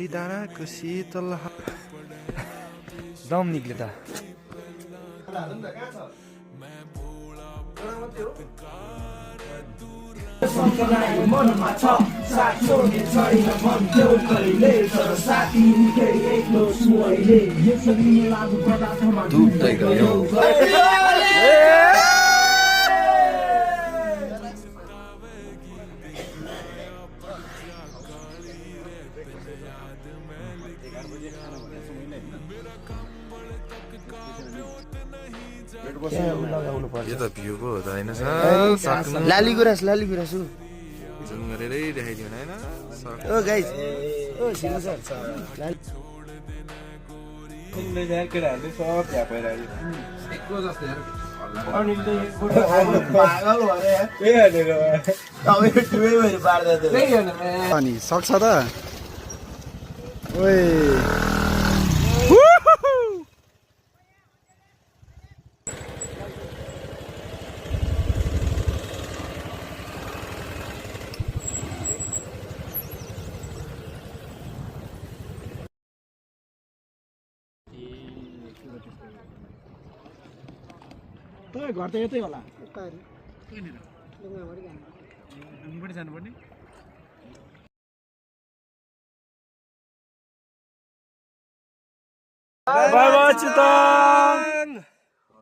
बलिदानाको शीतल दम निक्ल्यो त मनमा छ साथ छोड्ने छैन भन्थ्यौ कहिले तर साथी निकै एक्लो छु अहिले यसरी लागु पदार्थमा डुब्दै गयो यो त भ्यूको हो त होइन सर लाली गुराँस हो जुम गरेरै देखाइदिउँ होइन ओ गाइस ओ सिनु सर केटाहरूले सब झ्या भइरहेको अनि सक्छ त ओए घर त यतै होला जानुपर्ने बाबा चितन